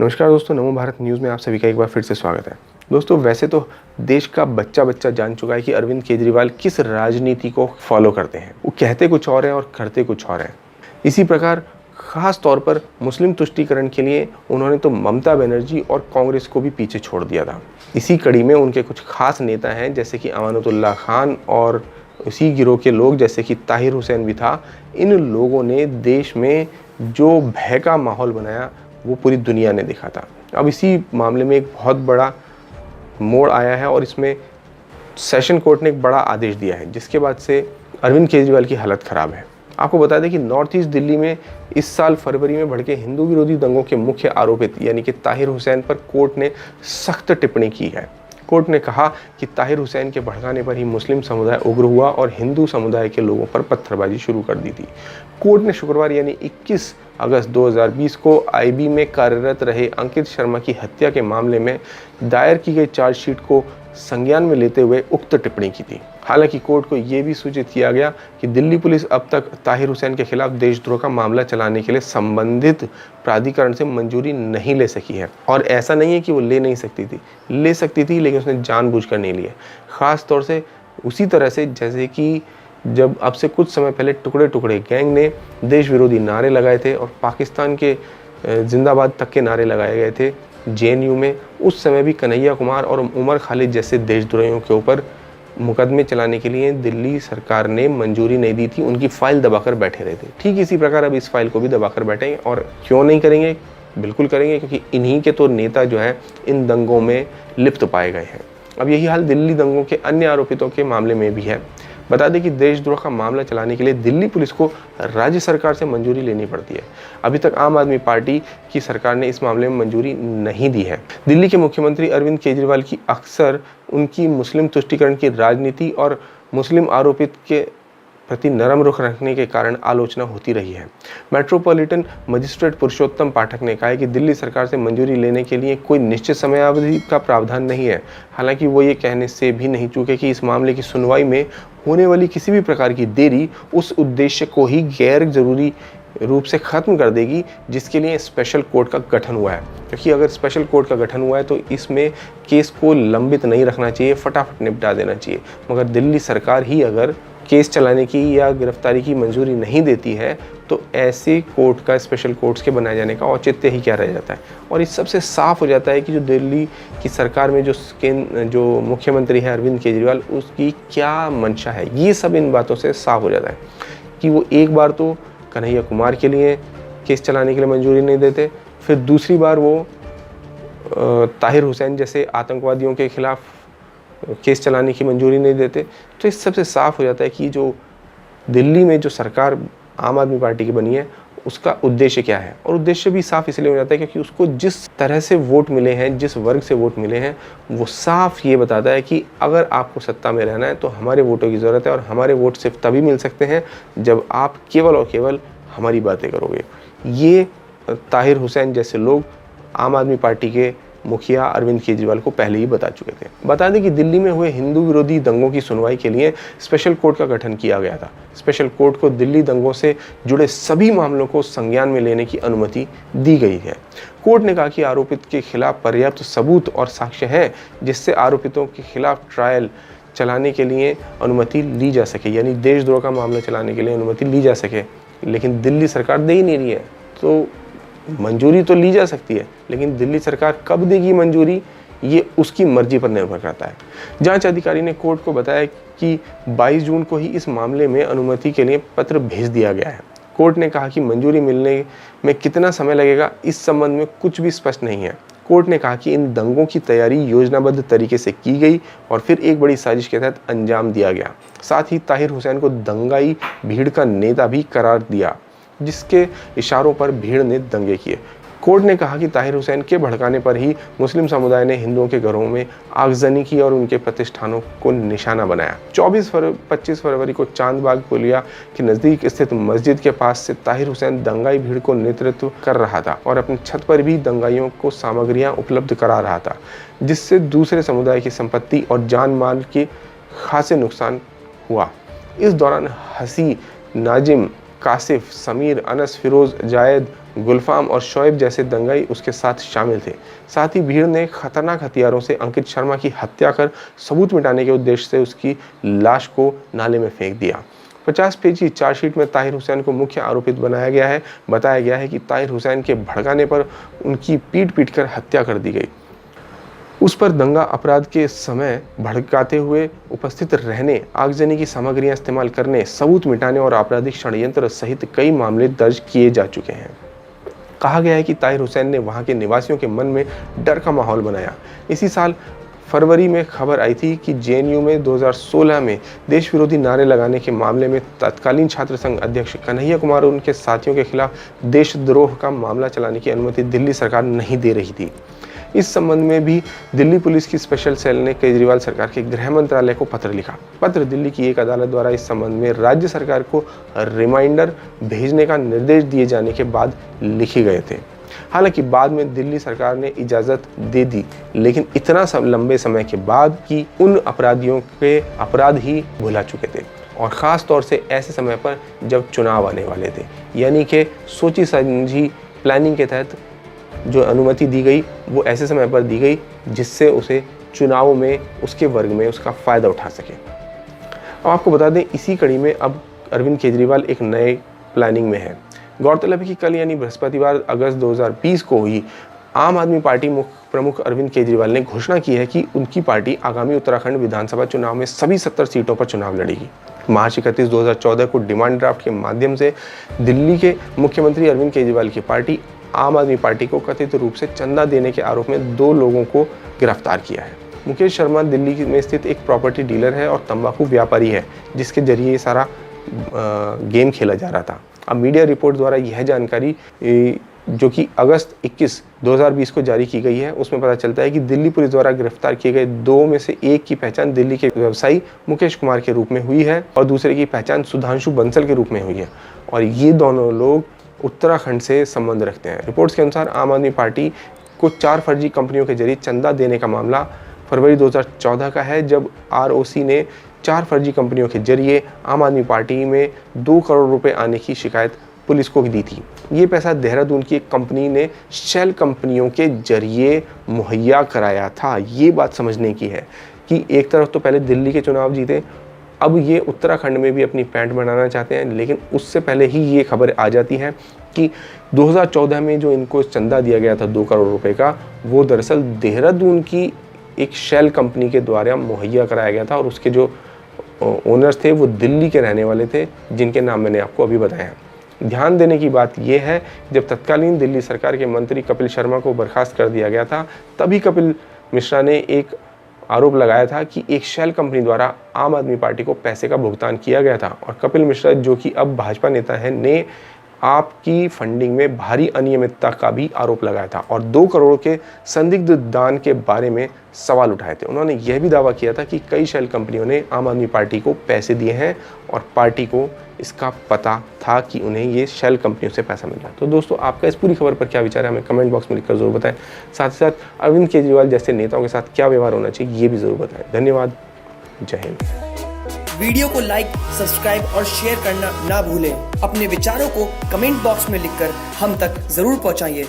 नमस्कार दोस्तों, नमो भारत न्यूज़ में आप सभी का एक बार फिर से स्वागत है। दोस्तों, वैसे तो देश का बच्चा बच्चा जान चुका है कि अरविंद केजरीवाल किस राजनीति को फॉलो करते हैं। वो कहते कुछ और हैं और करते कुछ और हैं। इसी प्रकार खास तौर पर मुस्लिम तुष्टीकरण के लिए उन्होंने तो ममता बनर्जी और कांग्रेस को भी पीछे छोड़ दिया था। इसी कड़ी में उनके कुछ खास नेता हैं जैसे कि अमानतुल्ला खान और उसी गिरोह के लोग जैसे कि ताहिर हुसैन भी था। इन लोगों ने देश में जो भय का माहौल बनाया वो पूरी दुनिया ने देखा था। अब इसी मामले में एक बहुत बड़ा मोड़ आया है और इसमें सेशन कोर्ट ने एक बड़ा आदेश दिया है, जिसके बाद से अरविंद केजरीवाल की हालत ख़राब है। आपको बता दें कि नॉर्थ ईस्ट दिल्ली में इस साल फरवरी में भड़के हिंदू विरोधी दंगों के मुख्य आरोपित यानी कि ताहिर हुसैन पर कोर्ट ने सख्त टिप्पणी की है। कोर्ट ने कहा कि ताहिर हुसैन के भड़काने पर ही मुस्लिम समुदाय उग्र हुआ और हिंदू समुदाय के लोगों पर पत्थरबाजी शुरू कर दी थी। कोर्ट ने शुक्रवार यानी 21 अगस्त 2020 को आईबी में कार्यरत रहे अंकित शर्मा की हत्या के मामले में दायर की गई चार्जशीट को संज्ञान में लेते हुए उक्त टिप्पणी की थी। हालांकि कोर्ट को यह भी सूचित किया गया कि दिल्ली पुलिस अब तक ताहिर हुसैन के खिलाफ देशद्रोह का मामला चलाने के लिए संबंधित प्राधिकरण से मंजूरी नहीं ले सकी है। और ऐसा नहीं है कि वो ले सकती थी लेकिन उसने जानबूझकर नहीं लिया। खास तौर से उसी तरह से जैसे कि जब अब से कुछ समय पहले टुकड़े टुकड़े गैंग ने देश विरोधी नारे लगाए थे और पाकिस्तान के जिंदाबाद तक के नारे लगाए गए थे जेएनयू में, उस समय भी कन्हैया कुमार और उमर खालिद जैसे देशद्रोहियों के ऊपर मुकदमे चलाने के लिए दिल्ली सरकार ने मंजूरी नहीं दी थी। उनकी फाइल दबाकर बैठे रहे थे। ठीक इसी प्रकार अब इस फाइल को भी दबाकर बैठेंगे। और क्यों नहीं करेंगे? बिल्कुल करेंगे, क्योंकि इन्हीं के तो नेता जो है इन दंगों में लिप्त पाए गए हैं। अब यही हाल दिल्ली दंगों के अन्य आरोपितों के मामले में भी है। बता दें कि देशद्रोह का मामला चलाने के लिए दिल्ली पुलिस को राज्य सरकार से मंजूरी लेनी पड़ती है। अभी तक आम आदमी पार्टी की सरकार ने इस मामले में मंजूरी नहीं दी है। दिल्ली के मुख्यमंत्री अरविंद केजरीवाल की अक्सर उनकी मुस्लिम तुष्टीकरण की राजनीति और मुस्लिम आरोपित के प्रति नरम रुख रखने के कारण आलोचना होती रही है। मेट्रोपॉलिटन मजिस्ट्रेट पुरुषोत्तम पाठक ने कहा है कि दिल्ली सरकार से मंजूरी लेने के लिए कोई निश्चित समयावधि का प्रावधान नहीं है। हालांकि वो ये कहने से भी नहीं चूके कि इस मामले की सुनवाई में होने वाली किसी भी प्रकार की देरी उस उद्देश्य को ही गैर जरूरी रूप से ख़त्म कर देगी जिसके लिए स्पेशल कोर्ट का गठन हुआ है। क्योंकि अगर स्पेशल कोर्ट का गठन हुआ है तो इसमें केस को लंबित नहीं रखना चाहिए, फटाफट निपटा देना चाहिए। मगर दिल्ली सरकार ही अगर केस चलाने की या गिरफ्तारी की मंजूरी नहीं देती है तो ऐसे कोर्ट का, स्पेशल कोर्ट्स के बनाए जाने का औचित्य ही क्या रह जाता है। और इस सबसे साफ हो जाता है कि जो दिल्ली की सरकार में जो मुख्यमंत्री है अरविंद केजरीवाल, उसकी क्या मंशा है। ये सब इन बातों से साफ हो जाता है कि वो एक बार तो कन्हैया कुमार के लिए केस चलाने के लिए मंजूरी नहीं देते, फिर दूसरी बार वो ताहिर हुसैन जैसे आतंकवादियों के खिलाफ केस चलाने की मंजूरी नहीं देते। तो इस सबसे साफ हो जाता है कि जो दिल्ली में जो सरकार आम आदमी पार्टी की बनी है उसका उद्देश्य क्या है। और उद्देश्य भी साफ इसलिए हो जाता है क्योंकि उसको जिस तरह से वोट मिले हैं, जिस वर्ग से वोट मिले हैं, वो साफ ये बताता है कि अगर आपको सत्ता में रहना है तो हमारे वोटों की ज़रूरत है। और हमारे वोट सिर्फ तभी मिल सकते हैं जब आप केवल और केवल हमारी बातें करोगे। ये ताहिर हुसैन जैसे लोग आम आदमी पार्टी के मुखिया अरविंद केजरीवाल को पहले ही बता चुके थे। बता दें कि दिल्ली में हुए हिंदू विरोधी दंगों की सुनवाई के लिए स्पेशल कोर्ट का गठन किया गया था। स्पेशल कोर्ट को दिल्ली दंगों से जुड़े सभी मामलों को संज्ञान में लेने की अनुमति दी गई है। कोर्ट ने कहा कि आरोपित के खिलाफ पर्याप्त सबूत और साक्ष्य हैं जिससे आरोपितों के खिलाफ ट्रायल चलाने के लिए अनुमति ली जा सके, यानी देशद्रोह का मामला चलाने के लिए अनुमति ली जा सके। लेकिन दिल्ली सरकार दे ही नहीं रही है। तो मंजूरी तो ली जा सकती है लेकिन दिल्ली सरकार कब देगी मंजूरी, ये उसकी मर्जी पर निर्भर करता है। जांच अधिकारी ने कोर्ट को बताया कि 22 जून को ही इस मामले में अनुमति के लिए पत्र भेज दिया गया है। कोर्ट ने कहा कि मंजूरी मिलने में कितना समय लगेगा इस संबंध में कुछ भी स्पष्ट नहीं है। कोर्ट ने कहा कि इन दंगों की तैयारी योजनाबद्ध तरीके से की गई और फिर एक बड़ी साजिश के तहत अंजाम दिया गया। साथ ही ताहिर हुसैन को दंगाई भीड़ का नेता भी करार दिया, जिसके इशारों पर भीड़ ने दंगे किए। कोर्ट ने कहा कि ताहिर हुसैन के भड़काने पर ही मुस्लिम समुदाय ने हिंदुओं के घरों में आगजनी की और उनके प्रतिष्ठानों को निशाना बनाया। 25 फरवरी को चांदबाग पुलिया के नज़दीक स्थित मस्जिद के पास से ताहिर हुसैन दंगाई भीड़ को नेतृत्व कर रहा था और अपनी छत पर भी दंगाइयों को सामग्रियां उपलब्ध करा रहा था, जिससे दूसरे समुदाय की संपत्ति और जान माल के खासे नुकसान हुआ। इस दौरान हसी नाजिम कासिफ, समीर, अनस, फिरोज, जायद, गुलफाम और शोएब जैसे दंगाई उसके साथ शामिल थे। साथ ही भीड़ ने खतरनाक हथियारों से अंकित शर्मा की हत्या कर सबूत मिटाने के उद्देश्य से उसकी लाश को नाले में फेंक दिया। 50 पेजी चार्जशीट में ताहिर हुसैन को मुख्य आरोपित बनाया गया है। बताया गया है कि ताहिर हुसैन के भड़काने पर उनकी पीट कर हत्या कर दी गई। उस पर दंगा अपराध के समय भड़काते हुए उपस्थित रहने, आगजनी की सामग्रियां इस्तेमाल करने, सबूत मिटाने और आपराधिक षड्यंत्र सहित कई मामले दर्ज किए जा चुके हैं। कहा गया है कि ताहिर हुसैन ने वहां के निवासियों के मन में डर का माहौल बनाया। इसी साल फरवरी में खबर आई थी कि जेएनयू में 2016 में देश विरोधी नारे लगाने के मामले में तत्कालीन छात्र संघ अध्यक्ष कन्हैया कुमार और उनके साथियों के खिलाफ देशद्रोह का मामला चलाने की अनुमति दिल्ली सरकार नहीं दे रही थी। इस संबंध में भी दिल्ली पुलिस की स्पेशल सेल ने केजरीवाल सरकार के गृह मंत्रालय को पत्र लिखा। पत्र दिल्ली की एक अदालत द्वारा इस संबंध में राज्य सरकार को रिमाइंडर भेजने का निर्देश दिए जाने के बाद लिखे गए थे। हालांकि बाद में दिल्ली सरकार ने इजाज़त दे दी, लेकिन इतना लंबे समय के बाद कि उन अपराधियों के अपराध ही भुला चुके थे, और ख़ास तौर से ऐसे समय पर जब चुनाव आने वाले थे। यानी कि सोची समझी प्लानिंग के तहत जो अनुमति दी गई वो ऐसे समय पर दी गई जिससे उसे चुनाव में उसके वर्ग में उसका फ़ायदा उठा सके। अब आपको बता दें, इसी कड़ी में अब अरविंद केजरीवाल एक नए प्लानिंग में है। गौरतलब है कि कल यानी बृहस्पतिवार अगस्त 2020 को हुई आम आदमी पार्टी प्रमुख अरविंद केजरीवाल ने घोषणा की है कि उनकी पार्टी आगामी उत्तराखंड विधानसभा चुनाव में सभी 70 सीटों पर चुनाव लड़ेगी। मार्च 31, 2014 को डिमांड ड्राफ्ट के माध्यम से दिल्ली के मुख्यमंत्री अरविंद केजरीवाल की पार्टी आम आदमी पार्टी को कथित रूप से चंदा देने के आरोप में 2 लोगों को गिरफ्तार किया है। मुकेश शर्मा दिल्ली में स्थित एक प्रॉपर्टी डीलर है और तंबाकू व्यापारी है, जिसके जरिए ये सारा गेम खेला जा रहा था। अब मीडिया रिपोर्ट द्वारा यह जानकारी जो कि अगस्त 21, 2020 को जारी की गई है, उसमें पता चलता है कि दिल्ली पुलिस द्वारा गिरफ्तार किए गए 2 में से एक की पहचान दिल्ली के व्यवसायी मुकेश कुमार के रूप में हुई है और दूसरे की पहचान सुधांशु बंसल के रूप में हुई है, और ये दोनों लोग उत्तराखंड से संबंध रखते हैं। रिपोर्ट्स के अनुसार आम आदमी पार्टी को 4 फर्जी कंपनियों के जरिए चंदा देने का मामला फरवरी 2014 का है, जब आरओसी ने 4 फर्जी कंपनियों के जरिए आम आदमी पार्टी में 2 करोड़ रुपए आने की शिकायत पुलिस को दी थी। ये पैसा देहरादून की एक कंपनी ने शेल कंपनियों के जरिए मुहैया कराया था। ये बात समझने की है कि एक तरफ तो पहले दिल्ली के चुनाव जीते, अब ये उत्तराखंड में भी अपनी पैंट बनाना चाहते हैं, लेकिन उससे पहले ही ये खबर आ जाती है कि 2014 में जो इनको चंदा दिया गया था 2 करोड़ रुपए का, वो दरअसल देहरादून की एक शेल कंपनी के द्वारा मुहैया कराया गया था, और उसके जो ओनर्स थे वो दिल्ली के रहने वाले थे, जिनके नाम मैंने आपको अभी बताया। ध्यान देने की बात यह है, जब तत्कालीन दिल्ली सरकार के मंत्री कपिल शर्मा को बर्खास्त कर दिया गया था, तभी कपिल मिश्रा ने एक आरोप लगाया था कि एक शेल कंपनी द्वारा आम आदमी पार्टी को पैसे का भुगतान किया गया था, और कपिल मिश्रा जो कि अब भाजपा नेता है ने आपकी फंडिंग में भारी अनियमितता का भी आरोप लगाया था और 2 करोड़ के संदिग्ध दान के बारे में सवाल उठाए थे। उन्होंने यह भी दावा किया था कि कई शेल कंपनियों ने आम आदमी पार्टी को पैसे दिए हैं और पार्टी को इसका पता था कि उन्हें ये शेल कंपनियों से पैसा मिल रहा है। तो दोस्तों, आपका इस पूरी खबर पर क्या विचार है, हमें कमेंट बॉक्स में लिखकर जरूर बताएं। साथ ही साथ अरविंद केजरीवाल जैसे नेताओं के साथ क्या व्यवहार होना चाहिए, ये भी जरूर बताएं। धन्यवाद। जय हिंद। वीडियो को लाइक, सब्सक्राइब और शेयर करना ना भूलें। अपने विचारों को कमेंट बॉक्स में लिखकर हम तक जरूर पहुंचाइए।